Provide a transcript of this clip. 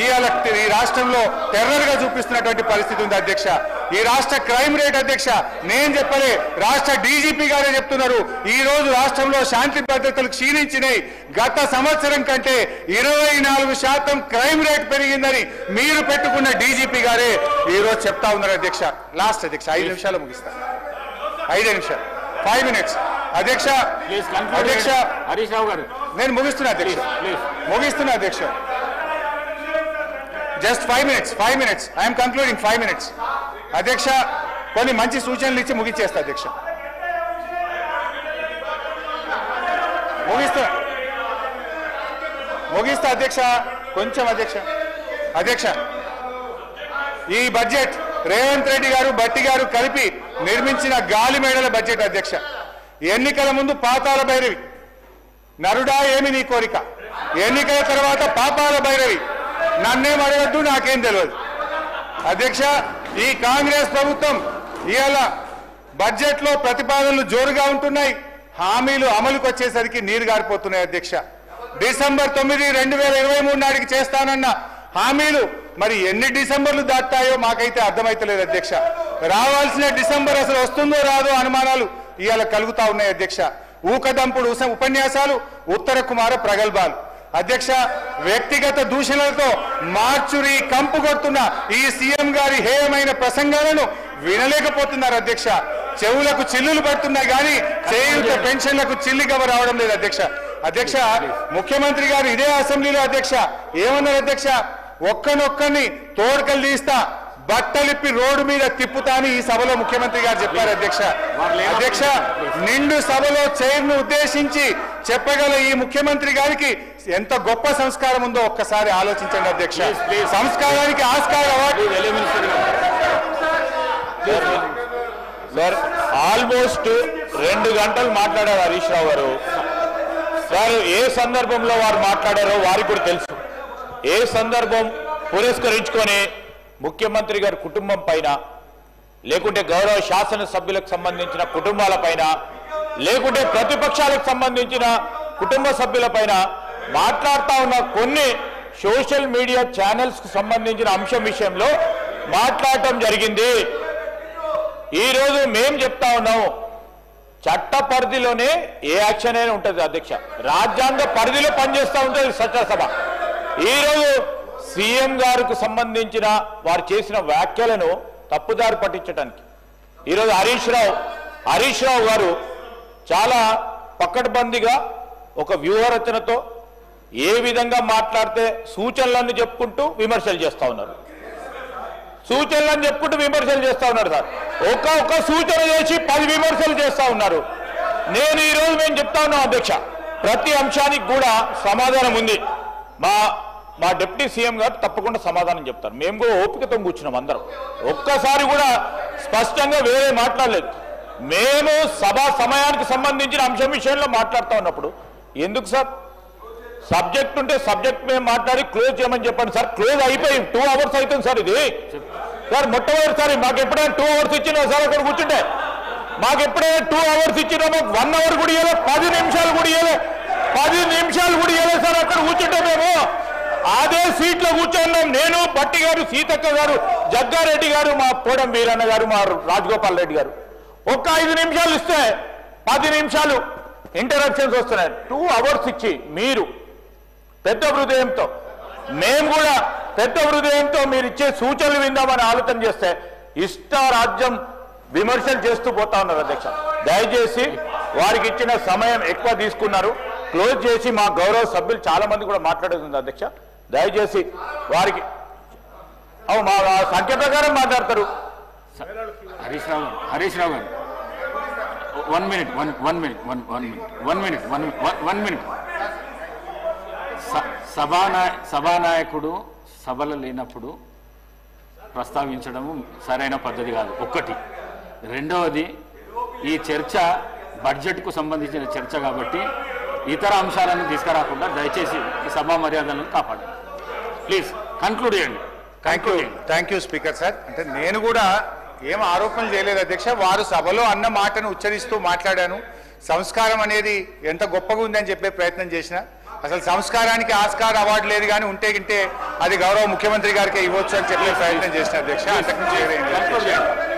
ఈ రాష్ట్రంలో టెర్రర్ గా చూపిస్తున్నటువంటి పరిస్థితి ఉంది అధ్యక్ష. ఈ రాష్ట్ర క్రైమ్ రేట్ అధ్యక్ష నేను చెప్పలే, రాష్ట్ర డీజీపీ గారే చెప్తున్నారు. ఈ రోజు రాష్ట్రంలో శాంతి భద్రతలు క్షీణించినాయి. గత సంవత్సరం కంటే 24% క్రైమ్ రేట్ పెరిగిందని మీరు పెట్టుకున్న డీజీపీ గారే ఈ రోజు చెప్తా ఉన్నారు అధ్యక్ష. లాస్ట్ అధ్యక్ష 5 నిమిషాలు ముగిస్తా. 5 నిమిషాలు 5 minutes అధ్యక్ష. అధ్యక్ష హరీష్ రావు గారు నేను ముగిస్తున్నా అధ్యక్ష. Just 5 minutes I'm concluding 5 minutes అధ్యక్ష. కొన్ని మంచి సూచనలు ఇచ్చి ముగిచేస్తా అధ్యక్ష. ముగిస్తా అధ్యక్ష. కొంచెం అధ్యక్ష ఈ బడ్జెట్ రేవంత్ రెడ్డి గారు భట్టి గారు కలిపి నిర్మించిన గాలి మేడల బడ్జెట్ అధ్యక్ష. ఎన్నికల ముందు పాతాల భైరవి, నరుడా ఏమి నీ కోరిక, ఎన్నికల తర్వాత పాపాల భైరవి, నన్నేం అడగద్దు నాకేం తెలియదు అధ్యక్ష. ఈ కాంగ్రెస్ ప్రభుత్వం ఇవాళ బడ్జెట్ లో ప్రతిపాదనలు జోరుగా ఉంటున్నాయి, హామీలు అమలుకు వచ్చేసరికి నీరు గారిపోతున్నాయి అధ్యక్ష. డిసెంబర్ 9, 2023 నాటికి చేస్తానన్న హామీలు మరి ఎన్ని డిసెంబర్లు దాటాయో మాకైతే అర్థమైతలేదు అధ్యక్ష. రావాల్సిన డిసెంబర్ అసలు వస్తుందో రాదో అనుమానాలు ఇవాళ కలుగుతా ఉన్నాయి అధ్యక్ష. ఊకదంపుడు ఉపన్యాసాలు, ఉత్తర కుమార ప్రగల్భాలు అధ్యక్ష. వ్యక్తిగత దూషణలతో మార్చురి కంపు కొడుతున్న ఈ సీఎం గారి హేయమైన ప్రసంగాలను వినలేకపోతున్నారు అధ్యక్ష. చెవులకు చిల్లులు పడుతున్నాయి కానీ చేయూత పెన్షన్లకు చిల్లిగవ రావడం లేదు అధ్యక్ష. అధ్యక్ష ముఖ్యమంత్రి గారు ఇదే అసెంబ్లీలో అధ్యక్ష ఏమన్నారు అధ్యక్ష, ఒక్కనొక్కని తోడుకలు తీస్తా బట్టలిప్పి రోడ్డు మీద తిప్పుతా అని ఈ సభలో ముఖ్యమంత్రి గారు చెప్పారు అధ్యక్ష. అధ్యక్ష నిండు సభలో చైర్ను ఉద్దేశించి చెప్పగల ఈ ముఖ్యమంత్రి గారికి ఎంత గొప్ప సంస్కారం ఉందో ఒక్కసారి ఆలోచించండి అధ్యక్ష. సంస్కారానికి ఆస్కారం సార్ ఆల్మోస్ట్ 2 గంటలు మాట్లాడారు హరీష్ రావు గారు. సార్ ఏ సందర్భంలో వారు మాట్లాడారో వారికి కూడా తెలుసు. ఏ సందర్భం పురస్కరించుకొని ముఖ్యమంత్రి గారి కుటుంబం పైన, లేకుంటే గౌరవ శాసనసభ్యులకు సంబంధించిన కుటుంబాల పైన, లేకుంటే ప్రతిపక్షాలకు సంబంధించిన కుటుంబ సభ్యుల పైన మాట్లాడుతూ ఉన్న కొన్ని సోషల్ మీడియా ఛానల్స్ కు సంబంధించిన అంశం విషయంలో మాట్లాడటం జరిగింది. ఈరోజు మేం చెప్తా ఉన్నాం, చట్ట పరిధిలోనే ఏ యాక్షన్ అయినా ఉంటుంది అధ్యక్ష. రాజ్యాంగ పరిధిలో పనిచేస్తూ ఉంటుంది చట్టసభ. ఈరోజు సీఎం గారికి సంబంధించిన వారు చేసిన వ్యాఖ్యలను తప్పుదారి పట్టించడానికి ఈరోజు హరీష్ రావు గారు చాలా పకడ్బందీగా ఒక వ్యూహరచనతో ఏ విధంగా మాట్లాడితే సూచనలను చెప్పుకుంటూ విమర్శలు చేస్తూ ఉన్నారు. సార్ ఒక్క సూచన చేసి 10 విమర్శలు చేస్తూ ఉన్నారు. నేను ఈరోజు మేము చెప్తా ఉన్నాం అధ్యక్ష, ప్రతి అంశానికి కూడా సమాధానం ఉంది. మా డిప్యూటీ సీఎం గారు తప్పకుండా సమాధానం చెప్తారు. మేము కూడా ఓపికతో కూర్చున్నాం అందరం. ఒక్కసారి కూడా స్పష్టంగా వేరే మాట్లాడలేదు. మేము సభా సమయానికి సంబంధించిన అంశం విషయంలో మాట్లాడుతూ ఉన్నప్పుడు ఎందుకు సార్ సబ్జెక్ట్ ఉంటే సబ్జెక్ట్ మేము మాట్లాడి క్లోజ్ చేయమని చెప్పండి సార్. క్లోజ్ అయిపోయి 2 hours అవుతుంది సార్. ఇది సార్ మొట్టమొదటిసారి మాకు ఎప్పుడైనా 2 hours ఇచ్చినా సార్ అక్కడ కూర్చుంటే, మాకు ఎప్పుడైనా 2 hours ఇచ్చినా మాకు 1 hour కూడా ఇవ్వలేదు, 10 నిమిషాలు కూడా ఇవ్వలేదు సార్. అక్కడ కూర్చుంటే మేము అదే సీట్లో కూర్చున్నాం. నేను, భట్టి గారు, సీతక్క గారు, జగ్గారెడ్డి గారు, మా పోడం వీరన్న గారు, మా రాజగోపాల్ రెడ్డి గారు. ఒక్క 5 నిమిషాలు ఇస్తే 10 నిమిషాలు ఇంటరప్షన్స్ వస్తున్నాయి. 2 hours ఇచ్చి మీరు పెద్ద హృదయంతో, మేము కూడా పెద్ద హృదయంతో మీరు ఇచ్చే సూచనలు విందామని ఆలోచన చేస్తే ఇష్టారాజ్యం విమర్శలు చేస్తూ పోతా ఉన్నారు అధ్యక్ష. దయచేసి వారికి ఇచ్చిన సమయం ఎక్కువ తీసుకున్నారు. క్లోజ్ చేసి మా గౌరవ సభ్యులు చాలా మంది కూడా మాట్లాడుతుంది అధ్యక్ష. దయచేసి వారికి మా సంఖ్య ప్రకారం మాట్లాడతారు. హరీష్ రావు గారు 1 minute. సభానాయకుడు సభలు లేనప్పుడు ప్రస్తావించడము సరైన పద్ధతి కాదు. ఒకటి. రెండవది, ఈ చర్చ బడ్జెట్కు సంబంధించిన చర్చ కాబట్టి ఇతర అంశాలను తీసుకురాకుండా దయచేసి ఈ సభా మర్యాదలను కాపాడండి. ప్లీజ్ కంక్లూడ్ చేయండి. Thank you speaker sir. అంటే నేను కూడా ఏం ఆరోపణలు చేయలేదు అధ్యక్ష. వారు సభలో అన్న మాటను ఉచ్చరిస్తూ మాట్లాడాను. సంస్కారం అనేది ఎంత గొప్పగా ఉందని చెప్పే ప్రయత్నం చేసిన అసలు సంస్కారానికి ఆస్కార్ అవార్డు లేదు కానీ ఉంటే గింటే అది గౌరవ ముఖ్యమంత్రి గారికి ఇవ్వచ్చు అని చెప్పే ప్రయత్నం చేసిన అధ్యక్ష. అంతకుమించి వేరే ఏం లేదు.